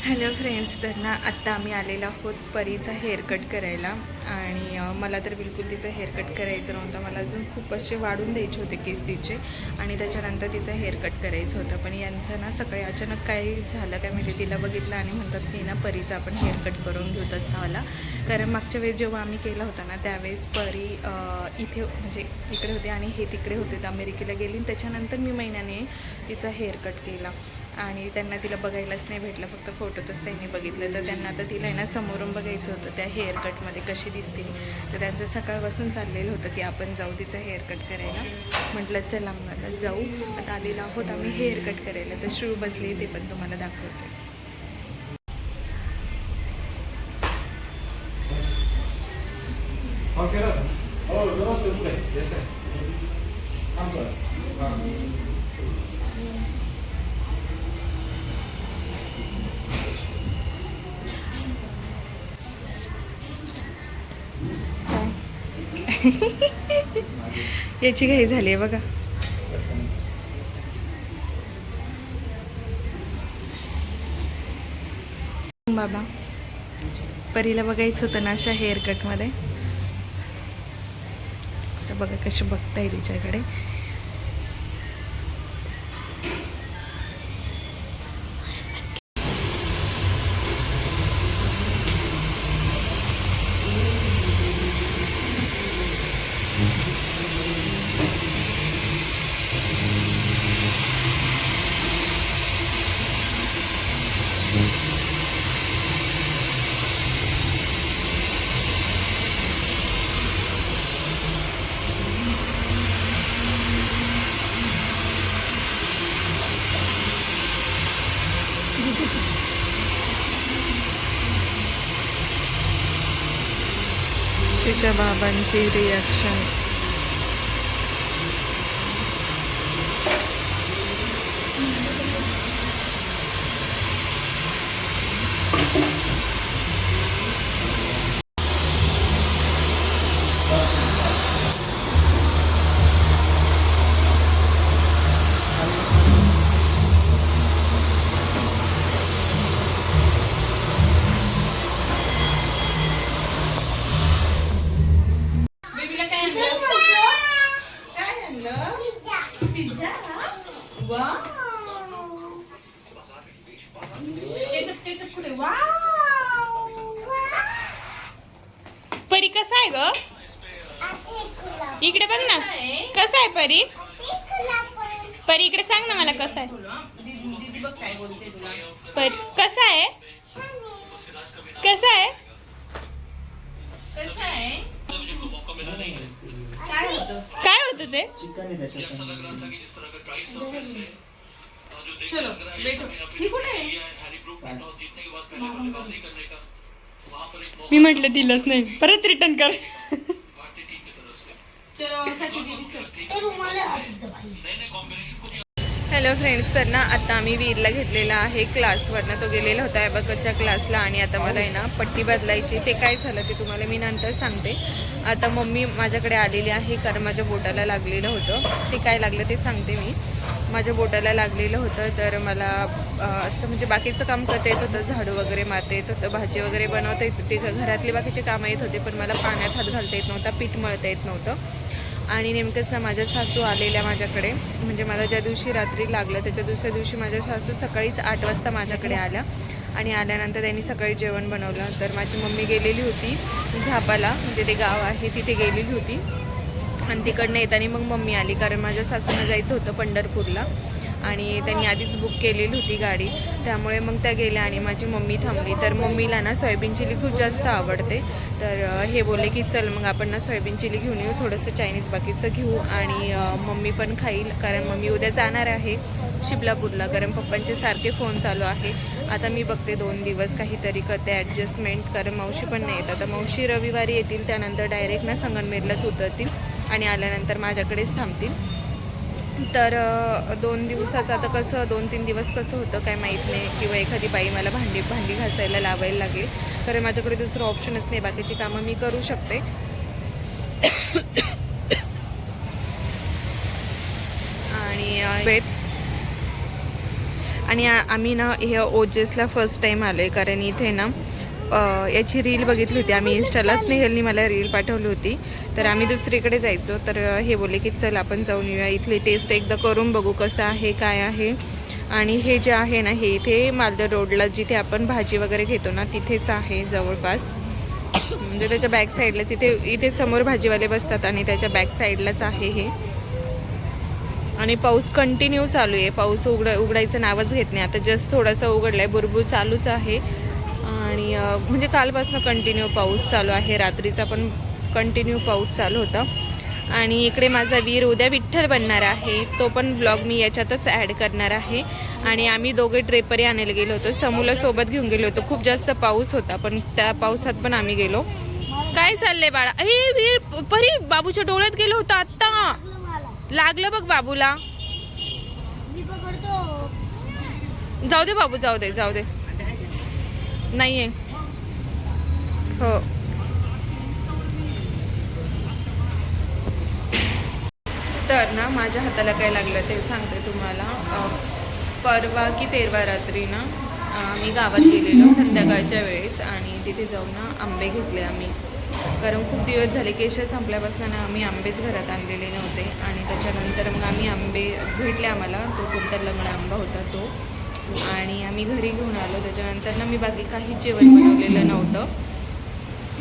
Hello friends, तर ना आत्ता आम्ही आलेलो आहोत परीचा हेअरकट करायला. आणि मला तर बिलकुल तिचं हेअरकट करायचं नव्हतं. मला अजून खूप असे वाढून द्यायचे होते केस तिचे, आणि त्याच्यानंतर तिचं हेअरकट करायचं होतं. पण यांचं ना सकाळी अचानक काय झालं काय माहिती, तिला बघितलं आणि म्हणतात की ना परीचा आपण हेअरकट करून घेऊ तसा वाला. कारण मागच्या वेळेस जेव्हा आम्ही केला होता ना त्यावेळेस परी इथे म्हणजे इकडे होते आणि हे तिकडे होते, तर अमेरिकेला गेली. त्याच्यानंतर मी महिन्याने तिचा हेअरकट केला आणि त्यांना तिला बघायलाच नाही भेटलं, फक्त फोटोतच त्यांनी बघितलं. तर त्यांना आता तिला आहे ना समोरून बघायचं होतं त्या हेअरकटमध्ये कशी दिसते. तर त्यांचं सकाळपासून चाललेलं होतं की आपण जाऊ तिचा हेअरकट करायला. म्हटलं चला मला जाऊ, आता आलेलो आहोत आम्ही हेअरकट करायला. तर श्रू बसली, ते पण तुम्हाला दाखवते. याची घाई झाली आहे बघा. बाबा परीला बघायचं होतं ना अशा हेअरकटमध्ये. तर बघा कशी बघताय तिच्याकडे. तिच्या बाबांची रिॲक्शन. परी कसा आहे ग? इकडे बघ ना, कसा आहे परी? परी इकडे सांग ना मला कसा आहे. परी कसा आहे? कसा आहे? काय होतं ते? मी म्हटलं दिलंच नाही, परत रिटर्न कर. हॅलो फ्रेंड्स, तर ना आता आम्ही वीरला घेतलेला आहे क्लासवरनं. तो गेलेला होता ॲबॅकसच्या क्लासला आणि आता मला आहे ना पट्टी बदलायची. ते काय झालं ते तुम्हाला मी नंतर सांगते. आता मम्मी माझ्याकडे आलेली आहे कारण माझ्या बोटाला लागलेलं होतं. ते काय लागलं ते सांगते मी. माझ्या बोटाला लागलेलं होतं, तर मला असं म्हणजे बाकीचं काम करता येत होतं, झाडू वगैरे मारता येत होतं, भाजी वगैरे बनवता येत होती, घरातले बाकीचे कामं येत होते, पण मला पाण्यात हात घालता येत नव्हता, पीठ मळता येत नव्हतं. आणि नेमकंच ना माझ्या सासू आलेल्या माझ्याकडे, म्हणजे मला ज्या दिवशी रात्री लागलं त्याच्या दुसऱ्या दिवशी माझ्या सासू सकाळीच 8 वाजता माझ्याकडे आल्या. आणि आल्यानंतर त्यांनी सकाळी जेवण बनवलं. तर माझी मम्मी गेलेली होती झापाला, म्हणजे ते गाव आहे तिथे गेलेली होती. आणि तिकडनं येताना मग मम्मी आली, कारण माझ्या सासूनं जायचं होतं पंढरपूरला आणि त्यांनी आधीच बुक केलेली होती गाडी. त्यामुळे मग त्या गेल्या आणि माझी मम्मी थांबली. तर मम्मीला ना सोयाबीन चिली खूप जास्त आवडते. तर हे बोलले की चल मग आपण ना सोयाबीन चिली घेऊन येऊ, थोडंसं चायनीज बाकीचं घेऊ आणि मम्मी पण खाईल. कारण मम्मी उद्या जाणार आहे शिबलापूरला, कारण पप्पांचे सारखे फोन चालू आहे. आता मी बघते 2 दिवस काहीतरी करते ॲडजस्टमेंट, कारण मावशी पण नाही येत. आता मावशी रविवारी येतील, त्यानंतर डायरेक्ट ना संगमनेरलाच उतरतील आणि आल्यानंतर माझ्याकडेच थांबतील. तर 2 दिवसाचं आता कसं 2-3 दिवस कसं होतं काय माहीत नाही. किंवा एखादी बाई मला भांडी घासायला लावायला लागेल, कारण माझ्याकडे दुसरं ऑप्शनच नाही. बाकीची कामं मी करू शकते. आणि आणि आम्ही ना हे ओजेसला फर्स्ट टाईम आलो आहे, कारण इथे ना याची रील बघितली होती आम्ही इंस्टाला. स्नेहलनी मला रील पाठवली होती, तर आम्ही दुसरीकडे जायचो. तर हे बोलले की चल आपण जाऊन येऊया, इथली टेस्ट एकदा करून बघू कसं आहे काय आहे. आणि हे जे आहे ना, हे इथे मालदर रोडला जिथे आपण भाजी वगैरे घेतो ना तिथेच आहे जवळपास. म्हणजे त्याच्या बॅक साईडलाच इथे समोर भाजीवाले बसतात आणि त्याच्या बॅक साईडलाच आहे हे. आणि पाऊस कंटिन्यू चालू आहे, पाऊस उघडायचं नावच घेत नाही. आता जस्ट थोडासा उघडला आहे, बुरबुर चालूच आहे. आणि म्हणजे कालपासून कंटिन्यू पाऊस चालू आहे, रात्रीचा पण कंटिन्यू पाऊस चालू होता. आणि इकडे माझा वीर उद्या विठ्ठल बनणार आहे, तो पण व्लॉग मी याच्यातच ॲड करणार आहे. आणि आम्ही दोघे ड्रेपरी आणायला गेलो होतो, समूला सोबत घेऊन गेलो होतो. खूप जास्त पाऊस होता, पण त्या पावसात पण आम्ही गेलो. काय चाललंय बाळा? हे वीर परी बाबूच्या डोळ्यात गेलो होतं आत्ता, लागलं बघ बाबूला. जाऊ दे बाबू, जाऊ दे जाऊ दे, नाहीये. हो तर ना माझ्या हाताला काय लागलं ते सांगते तुम्हाला. परवा की तेरवा रात्री ना आम्ही गावात गेलेलो संध्याकाळच्या वेळेस, आणि तिथे जाऊन ना आंबे घेतले आम्ही. कारण खूप दिवस झाले, केशर संपल्यापासून ना आम्ही आंबेच घरात आणलेले नव्हते. आणि त्याच्यानंतर मग आम्ही आंबे भेटले आम्हाला, तो कोणता लग्न आंबा होता तो, आणि आम्ही घरी घेऊन आलो. त्याच्यानंतर ना मी बाकी काहीच जेवण बनवलेलं नव्हतं.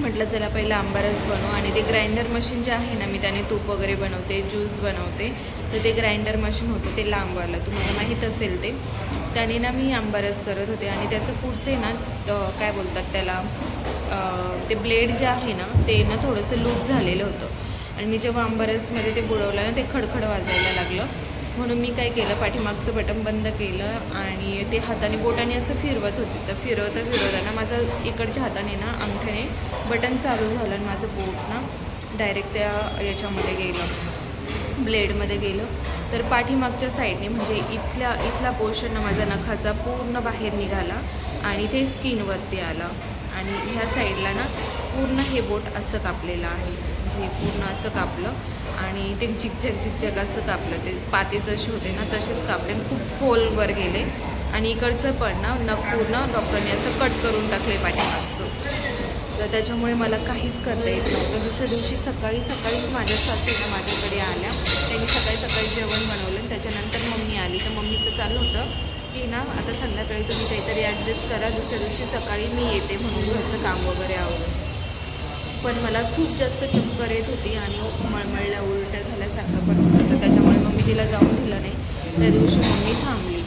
म्हटलं चला पहिलं आंबारस बनवू. आणि ते ग्राइंडर मशीन जे आहे ना, मी त्याने तूप वगैरे बनवते, ज्यूस बनवते. तर ते ग्राइंडर मशीन होतं ते लांबवालं, तुम्हाला माहीत असेल ते. त्याने ना मी आंबारस करत होते. आणि त्याचं पुढचे ना काय बोलतात त्याला, ते ब्लेड जे आहे ना ते ना थोडंसं लूज झालेलं होतं. आणि मी जेव्हा आंबारसमध्ये ते बुडवलं ना, ते खडखड वाजायला लागलं. म्हणून मी काय केलं, पाठीमागचं बटन बंद केलं आणि ते हाताने बोटाने असं फिरवत होते. तर फिरवता ना माझं इकडच्या हाताने ना अंगठ्याने बटन चालू झालं, आणि माझं बोट ना डायरेक्ट त्या याच्यामध्ये गेलं, ब्लेडमध्ये गेलं. तर पाठीमागच्या साईडने म्हणजे इथला पोर्शन ना माझा नखाचा पूर्ण बाहेर निघाला आणि ते स्किनवरती आलं. आणि ह्या साईडला ना पूर्ण हे बोट असं कापलेलं आहे, म्हणजे पूर्ण असं कापलं. आणि ते झिकझॅक असं कापलं, ते पाते जसे होते ना तसेच कापले, खूप खोलवर गेले. आणि इकडचं पण ना नख पूर्ण डॉक्टरने असं कट करून टाकले पाठीमागचं. तर त्याच्यामुळे मला काहीच करता येत नव्हतं. दुसऱ्या दिवशी सकाळीच माझ्या सासू ना माझ्याकडे आल्या, त्यांनी सकाळी जेवण बनवलं. त्याच्यानंतर मम्मी आली, तर मम्मीचं चालू होतं की ना आता संध्याकाळी तुम्ही काहीतरी ॲडजस्ट करा, दुसऱ्या दिवशी सकाळी मी येते म्हणून घरचं काम वगैरे आवडून. पण मला खूप जास्त चक्कर येत होती आणि मळमळल्या उलट्या झाल्यासारखं पण होतं. त्याच्यामुळे मग मी तिला जाऊन दिलं नाही. त्या दिवशी मम्मी थांबली.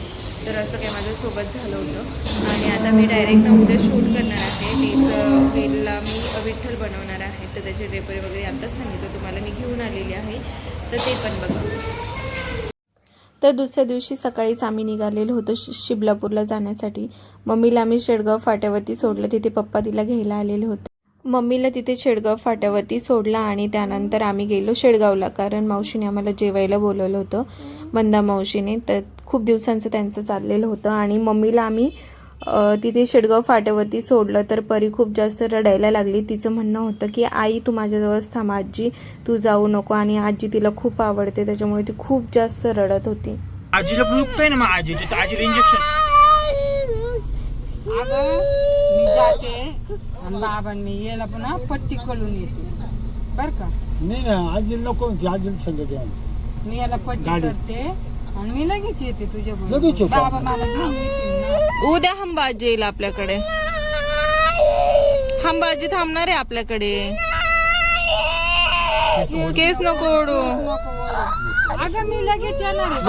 तर असं काय माझ्यासोबत झालं होतं. आणि आता मी डायरेक्ट ना उद्या शूट करणार आहे. वीरला मी विठ्ठल बनवणार आहे, तर त्याचे ड्रेपरी वगैरे आत्ताच सांगितलं तुम्हाला, मी घेऊन आलेली आहे, तर ते पण बघा. तर दुसऱ्या दिवशी सकाळीच आम्ही निघालेलो होतो शिबलापूरला जाण्यासाठी. मम्मीला आम्ही शेडगाव फाट्यावरती सोडलं, तिथे पप्पा तिला घ्यायला आलेले होते. मम्मीला तिथे शेडगाव फाट्यावरती सोडला आणि त्यानंतर आम्ही गेलो शेडगावला, कारण मावशीने आम्हाला जेवायला बोलवलं होतं, मंदा मावशीने. तर खूप दिवसांचं त्यांचं चाललेलं होतं. आणि मम्मीला आम्ही तिथे शेडगाव फाट्यावरती सोडलं, तर परी खूप जास्त रडायला लागली. तिचं म्हणणं होतं की आई तू माझ्याजवळच थांब, आजी तू जाऊ नको. आणि आजी तिला खूप आवडते, त्याच्यामुळे ती खूप जास्त रडत होती. आजीला दुखतंय ना, मग आजीला इंजेक्शन. मी जाते आणि बाबा मी याला पुन्हा पट्टी कळून येते बर का. नाही ना, आजीला नको, आजीला सांगते मी याला पट्टी करते आणि मी लगेच येते तुझ्या लगेच येतो. बाबा मला घेऊन येतील ना. उद्या हंबाजी येईल आपल्याकडे, हंबाजी थांबणार आहे आपल्याकडे. केस नको ओढू. अगं मी लगेच येणार आहे.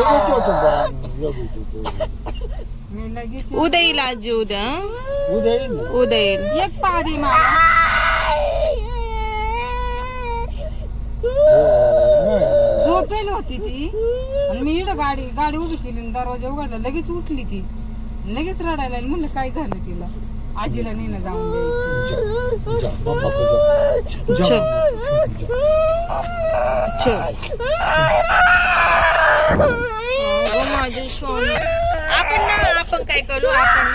मी लगेच उद्या येईल आजी, उद्या येईल. एक पारी मला झोपेल होती ती आणि मी इकडं गाडी उभी केली, दरवाजा उघडला, लगेच उठली ती, लगेच रडायला लागली. म्हणलं काय झालं तिला, आजीला नेणं जाऊन माझे सोन. आपण काय करू, आपण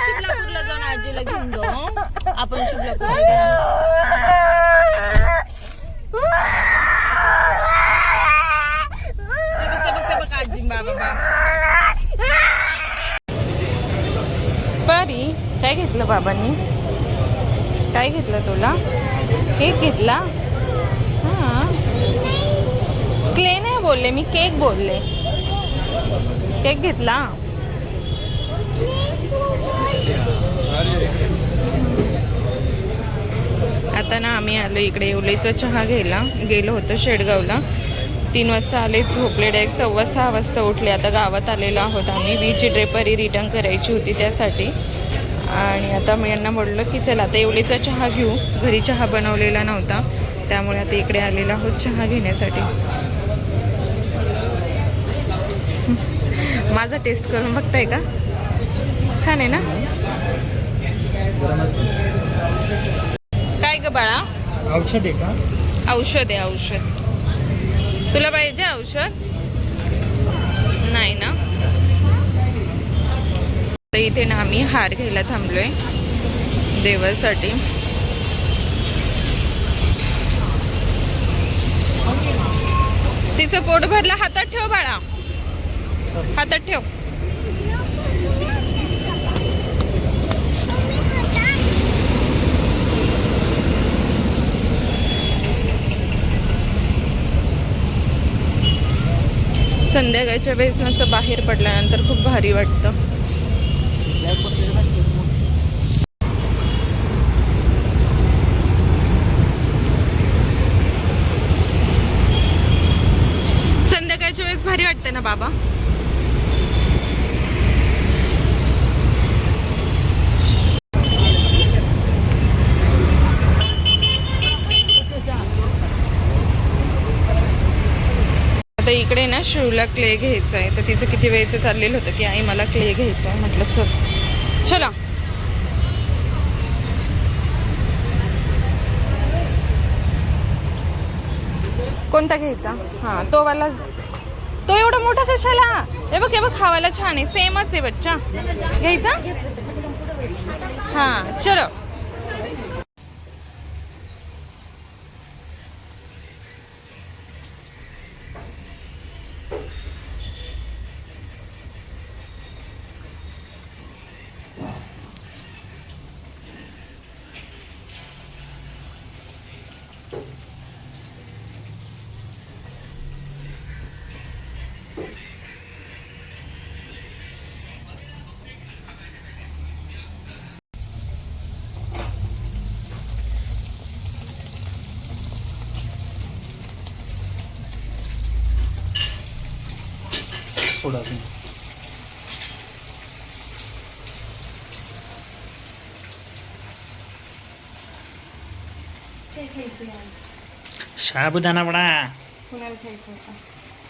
शिबलापूरला जाऊन आजीला घेऊन जाऊ. आपण शिबलापूरला आजी बाबा परी काय घेतलं बाबांनी? काय घेतलं तुला? केक घेतला? हां, क्ले नाही बोलले मी, केक बोलले. केक घेतला? आता ना आम्ही आलो इकडे येवलेचा चहा घ्यायला. गेलो होतो शेडगावला. 3 वाजता आले, झोपले. डायरेक्ट 6:15 वाजता उठले. आता गावात आलेलो आहोत आम्ही. वीची ड्रेपरी रिटर्न करायची होती त्यासाठी. आणि आता मी यांना बोललो की चला आता येवलेचा चहा घेऊ. घरी चहा बनवलेला नव्हता, त्यामुळे आता इकडे आलेलो आहोत चहा घेण्यासाठी. माझा टेस्ट करून बघताय का? छान आहे ना? काय ग बाळा? औषध आहे का? औषध आहे, औषध. तुला पाहिजे औषध? नाही ना. तर इथे ना आम्ही हार घ्यायला थांबलोय देवासाठी. तिचं पोट भरलं. हातात ठेव बाळा, हातात ठेव. संध्याकाळच्या वेळेस नसं बाहेर पडल्यानंतर खूप भारी वाटतं. संध्याकाळच्या वेळेस भारी वाटतं ना बाबा? आता इकडे ना शिवला क्ले घ्यायचा आहे. तर तिचं किती वेळचं चाललेलं होतं की आई मला क्ले घ्यायचा आहे. म्हटलं चल चला. कोणता घ्यायचा? हां, तो वाला. तो एवढा मोठा कशाला? हे बघ, हे बघ, खावायला छान आहे. सेमच आहे बच्चा. घ्यायचा? हां चलो. सोडा. साबुदाणा वडा कुणाला खायचं होता?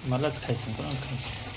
मलाच खायचं, कोणाला खायचं?